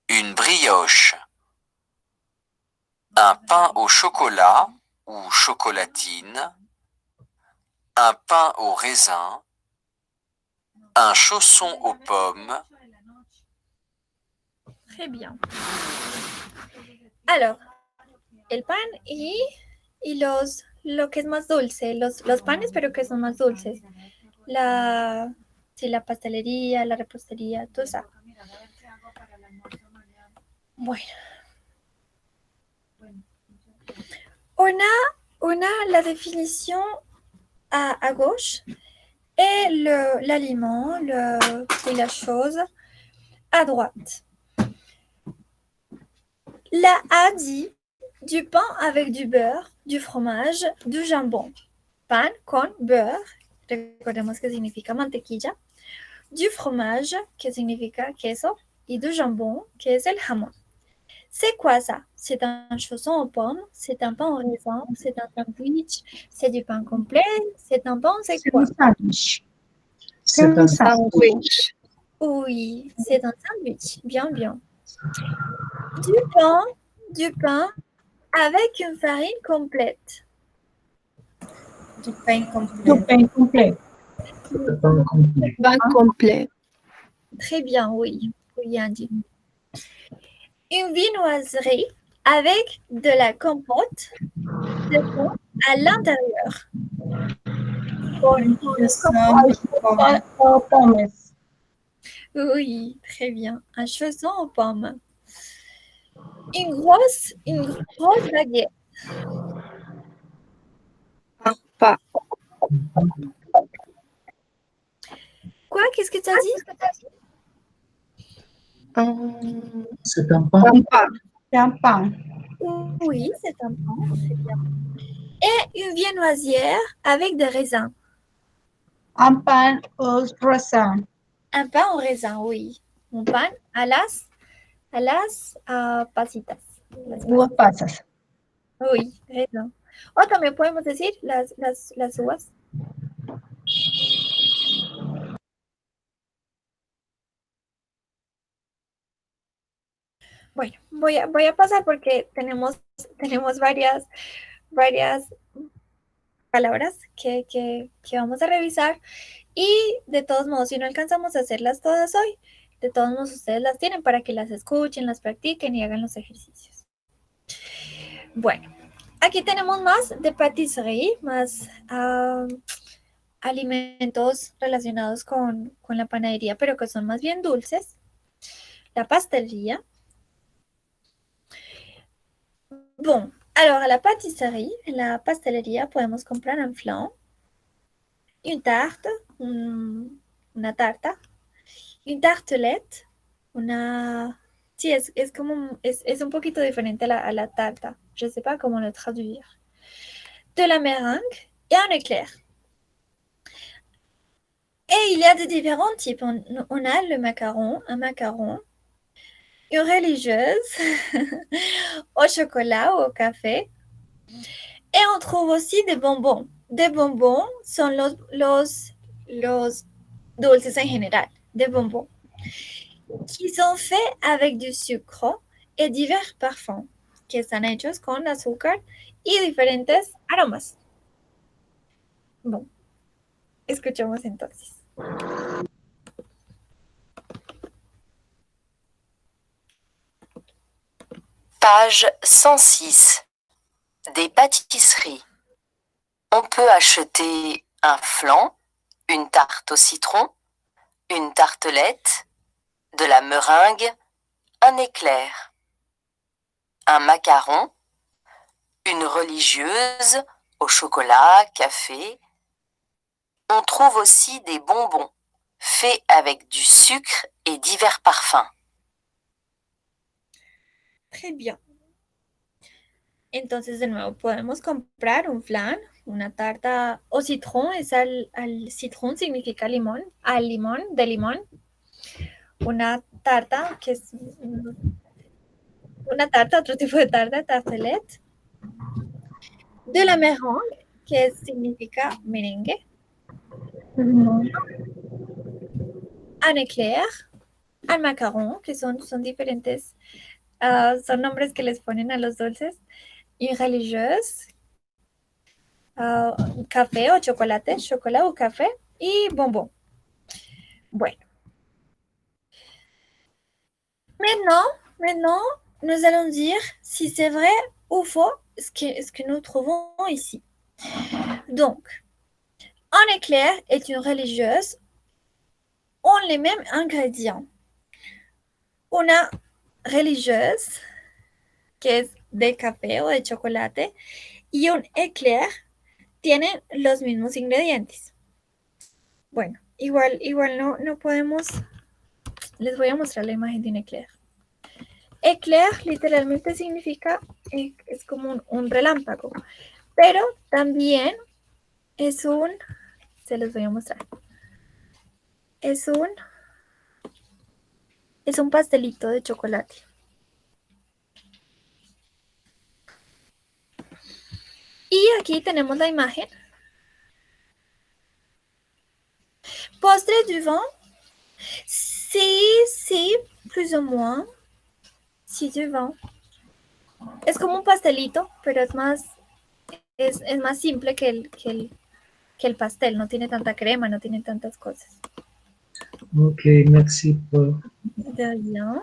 une brioche, un pain au chocolat ou chocolatine, un pain au raisin, un chausson aux pommes. Très bien. Alors, el pan y lo que es más dulce, los panes, pero que son más dulces. La pastelería, la repostería, todo eso. Bueno. On a la définition à gauche et l'aliment et la chose à droite. La A dit du pain avec du beurre, du fromage, du jambon. Pan con beurre, recordemos que significa mantequilla, du fromage, que significa queso, et du jambon, que es el jamón. C'est quoi ça? C'est un chausson aux pommes, c'est un pain au raisin, c'est un sandwich, c'est du pain complet, c'est un pain, c'est quoi? C'est un sandwich. Oui, c'est un sandwich. Bien, bien. Du pain avec une farine complète. Du pain complet. Le pain complet. Pain complet. Très bien, oui. Oui, Andy. Une viennoiserie avec de la compote de pain à l'intérieur. Oui, très bien. Un chausson aux pommes. Une grosse baguette. Pas. Quoi? Qu'est-ce que tu as dit? C'est un pain. C'est un pain. Oui, c'est un pain. Très bien. Et une viennoisière avec des raisins. Un pain au raisin. Un pain au raisin, oui. Un pan a las pasitas. Uvas pasas. Oui, raisin. O también podemos decir las uvas. Bueno, voy a pasar porque tenemos varias palabras que vamos a revisar y de todos modos, si no alcanzamos a hacerlas todas hoy, de todos modos ustedes las tienen para que las escuchen, las practiquen y hagan los ejercicios. Bueno, aquí tenemos más de pâtisserie, más alimentos relacionados con la panadería, pero que son más bien dulces. La pastelería. Bon, alors à la pâtisserie, en la pastelería podemos comprar un flan, une tarte, una tarta, une tartelette, una... Sí, es como, es un poquito diferente a la tarta. Je ne sais pas comment le traduire. De la meringue et un éclair. Et il y a de différents types. On a le macaron, un macaron, une religieuse, au chocolat ou au café. Et on trouve aussi des bonbons. Des bonbons sont los dulces en général, des bonbons, qui sont faits avec du sucre et divers parfums, que están hechos con azúcar y diferentes aromas. Bon, escuchamos entonces. Page 106. Des pâtisseries. On peut acheter un flan, une tarte au citron, une tartelette, de la meringue, un éclair, un macaron, une religieuse au chocolat, café. On trouve aussi des bonbons faits avec du sucre et divers parfums. Très bien. Entonces, de nuevo, podemos comprar un flan, una tarta o citrón, es al citrón significa limón, al limón, de limón. Una tarta, que es una tarta, otro tipo de tarta, tartelette. De la meringue, que significa merengue. Un éclair, un macaron, que son diferentes, son nombres que les ponen a los dulces. Une religieuse, café o chocolate, chocolat o café, y bonbon. Bueno. Maintenant, nous allons dire si c'est vrai ou faux ce que nous trouvons ici. Donc, un éclair est une religieuse ont les mêmes ingrédients. Una religieuse, que es de café o de chocolate, y un éclair tienen los mismos ingredientes. Bueno, igual no podemos... Les voy a mostrar la imagen de un éclair. Éclair literalmente significa, es como un relámpago, pero también es se los voy a mostrar. Es un pastelito de chocolate. Y aquí tenemos la imagen. Postre du vin. Sí, plus o moins. Sí, du vin. Es como un pastelito, pero es más simple que el pastel. No tiene tanta crema, no tiene tantas cosas. Ok, merci por... De rien.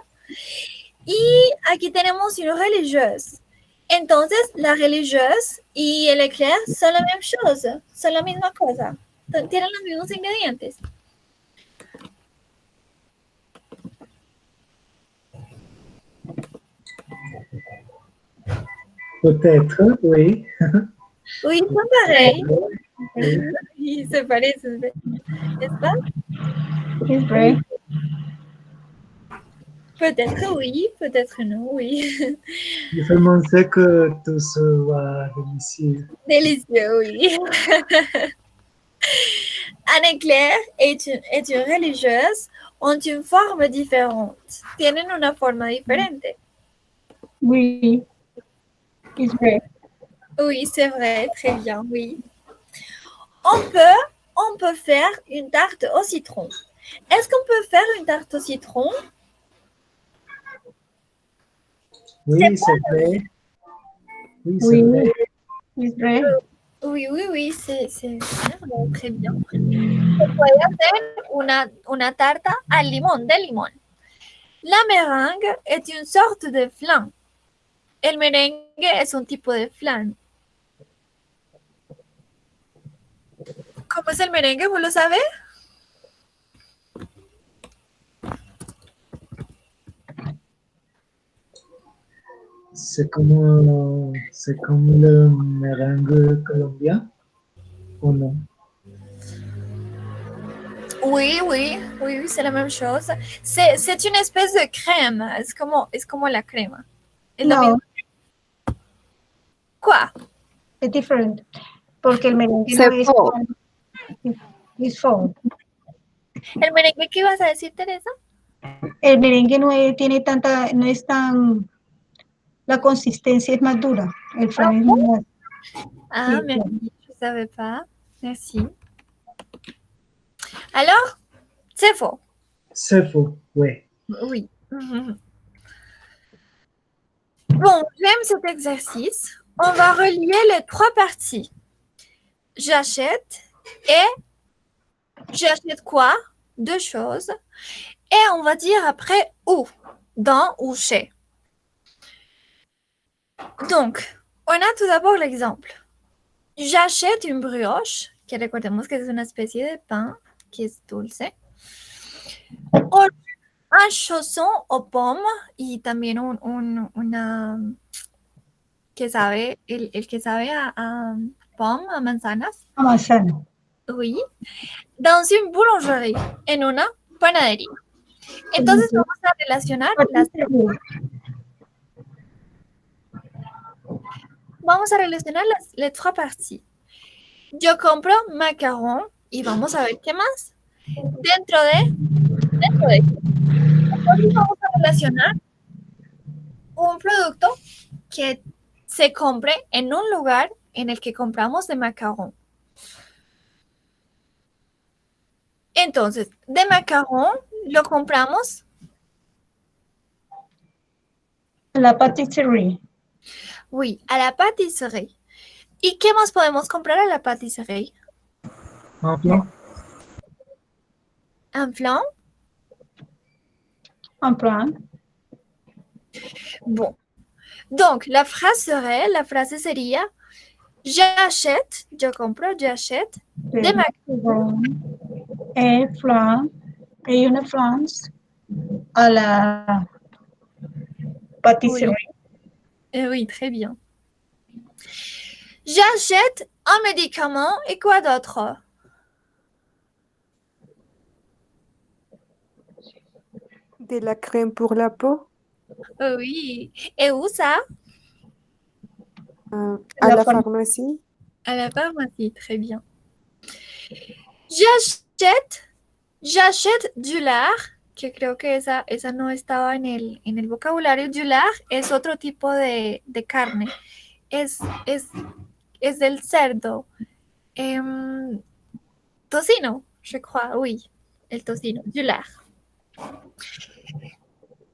Y aquí tenemos una religieuse. Entonces, la religieuse y el éclair son la misma cosa, son la misma cosa. Tienen los mismos ingredientes. Peut-être, oui. Oui, son pareils. Oui, se parecen, n'est-ce pas? It's vrai. Peut-être oui, peut-être non, oui. Je pensais que tout soit délicieux. Délicieux, oui. Un éclair est une religieuse ont une forme différente. Tienen una forma diferente. Oui. It's vrai. Oui, c'est vrai, très bien, oui. On peut faire une tarte au citron. Est-ce qu'on peut faire une tarte au citron? Oui, c'est vrai. Oui, c'est Oui. vrai. It's vrai. Oui, c'est très bien. Se puede hacer una tarta al limón, de limón. La meringue est une sorte de flan. El merengue es un tipo de flan. ¿Cómo es el merengue? ¿Vos lo sabés? C'est comme le meringue colombien ou non? Oui, oui, oui, oui, c'est la même chose. C'est une espèce de crème. Es como la crema. Es lo No, mismo. ¿Cuál? es diferente. Porque el merengue Se no es fue. es foam. ¿El merengue qué ibas a decir, Teresa? El merengue no tiene tanta, no es tan, la consistencia es más dura. El flan es más. Ah, Sí, merci, je ne savais pas. Merci. Alors, c'est faux. C'est faux, oui. Oui. Mhm. Bon, j'aime cet exercice. On va relier les trois parties. J'achète et j'achète quoi? Deux choses. Et on va dire après où, dans ou chez. Donc, on a tout d'abord l'exemple. J'achète une brioche, que recordemos que es una especie de pan que es dulce. O un chausson o pomme y también una que sabe, el que sabe a pomme, a manzanas. a manzana. Oui. Dans une boulangerie, en una panadería. Entonces vamos a relacionar les trois parties. Yo compro macarrón y vamos a ver qué más. Dentro de. Entonces vamos a relacionar un producto que se compre en un lugar en el que compramos de macarrón. Entonces, de macarrón lo compramos La patisserie. Oui, à la pâtisserie. ¿Y qué más podemos comprar a la pâtisserie? Un flan? Un flan. Un plan. Bon. Donc, la phrase sería j'achète, yo compro, j'achète de macarrón. Et flan. Et une flan à la pâtisserie. Oui, très bien. J'achète un médicament et quoi d'autre? De la crème pour la peau. Oui. Et où ça? À la pharmacie. À la pharmacie, très bien. J'achète du lard, que creo que esa no estaba en el vocabulario. Du lard es otro tipo de carne. Es del cerdo. Tocino, je crois, oui. El tocino, du lard.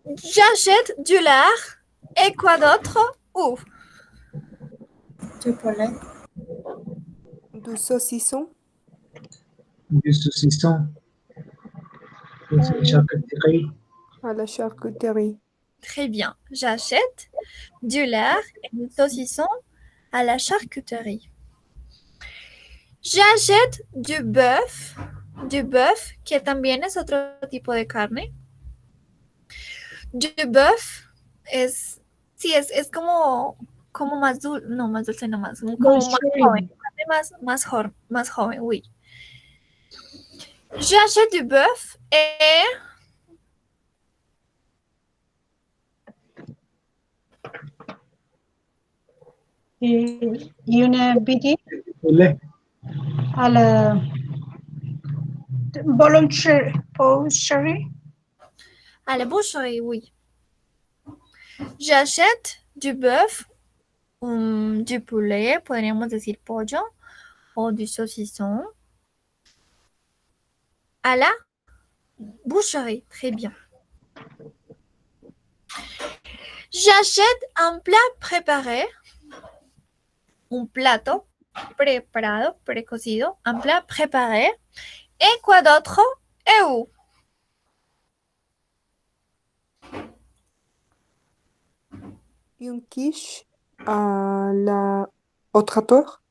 J'achète du lard. Et quoi d'autre? Où? Du poulet. Du saucisson. Du saucisson. Charcuterie. À la charcuterie. Très bien. J'achète du lard et du saucisson à la charcuterie. J'achète du bœuf, que también es otro tipo de carne. Du bœuf es como más dulce, no, más dulce, no más, como más joven, más joven, oui. J'achète du bœuf et une boutique Poulet. à la boulangerie. À la boucherie, oui. J'achète du bœuf, du poulet, podríamos decir pollo, o du saucisson. À la boucherie, très bien. J'achète un plat préparé, un plato preparado, precocido, un plat préparé. Et quoi d'autre? Et où? une quiche à la au tracteur?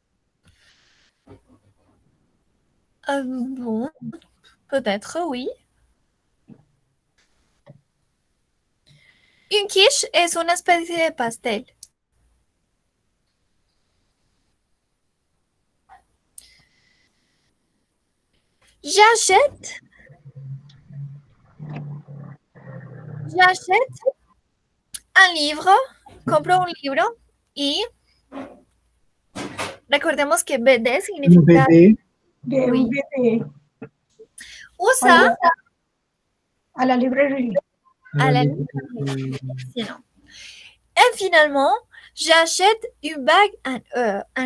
Bon, peut-être oui. Une quiche es una especie de pastel. J'achète un livro, compro un libro y recordemos que BD Un significa bébé. De Oui. un bebé usa a la librería. à la librairie. Excellent. Et finalement, j'achète une bague en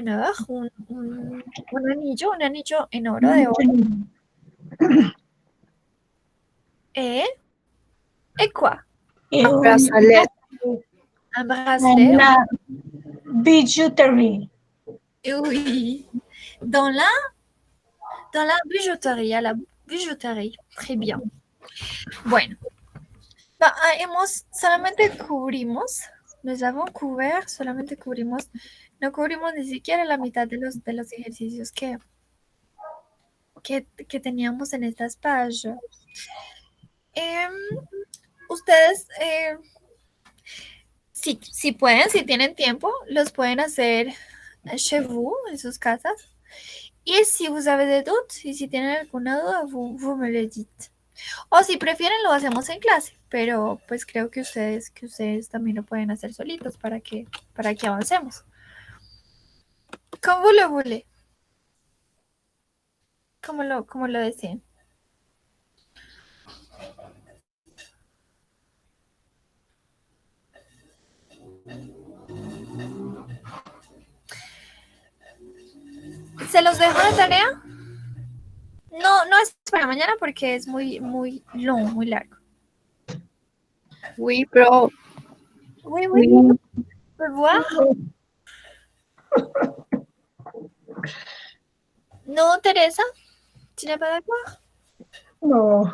or, un anillo en oro de oro. Et quoi? Et Un bracelet. Un bracelet. Una bijouterie. Oui. Dans la bijouterie, à la bijouterie. Très bien. Bueno. Solamente cubrimos, nos avons couvert, solamente cubrimos, no cubrimos ni siquiera la mitad de los ejercicios que teníamos en estas pages. Ustedes, si pueden, si tienen tiempo, los pueden hacer chez vous, en sus casas. Y si vous avez des doutes, y si tienen alguna duda, vous me le dites. O si prefieren, lo hacemos en clase, pero pues creo que ustedes también lo pueden hacer solitos para que avancemos. Como vous le voulez. Como lo deseen. ¿Se los dejo de tarea? No es para mañana porque es muy long, muy largo. Oui, prof. Oui. Au revoir. No, Teresa, ¿tu n'es pas d'accord? No.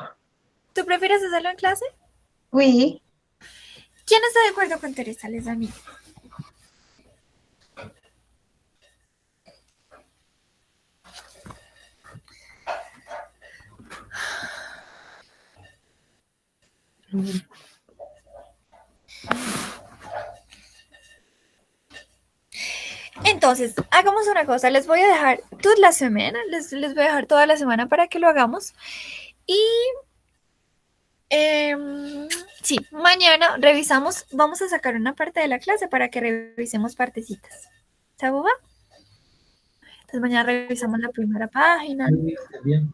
¿Tú prefieres hacerlo en clase? Oui. ¿Quién está de acuerdo con Teresa, les amis? Entonces, hagamos una cosa, les voy a dejar toda la semana, les voy a dejar toda la semana para que lo hagamos. Y sí, mañana revisamos, vamos a sacar una parte de la clase para que revisemos partecitas. ¿Ça vous va? Entonces mañana revisamos la primera página. Oui, très bien.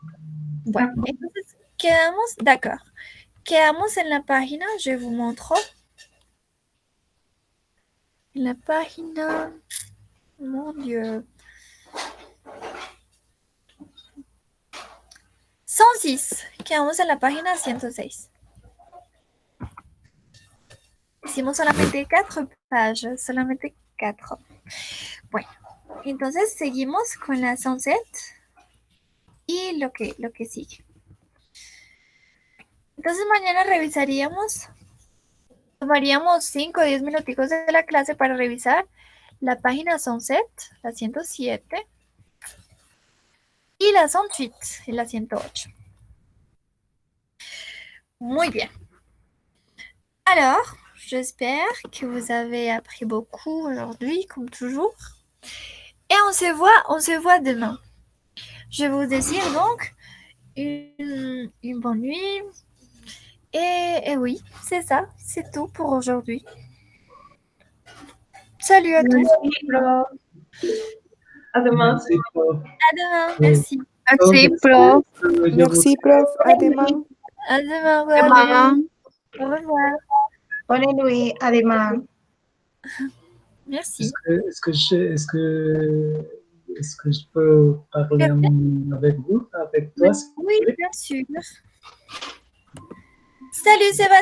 Bueno, entonces quedamos, d'accord. Quedamos en la página, je vous montre. En la página, mon Dieu. 106. Quedamos en la página 106. Hicimos solamente 4 pages, solamente 4. Bueno, entonces seguimos con la 107 y lo que sigue. Entonces mañana revisaríamos, tomaríamos 5 o 10 minuticos de la clase para revisar la página 107, la 107 y la 108 y la 108. Muy bien. Alors, j'espère que vous avez appris beaucoup aujourd'hui, comme toujours. Et on se voit demain. Je vous désire donc une bonne nuit. Et oui, c'est ça, c'est tout pour aujourd'hui. Salut à tous. Merci, prof. À demain. Merci, prof. À demain, merci. Merci, prof. Merci, prof. À demain. À demain. Demain. Au revoir. Bonne nuit. À demain. Merci. Est-ce que je peux parler avec vous, avec toi? Oui, bien sûr. Salut Sébastien.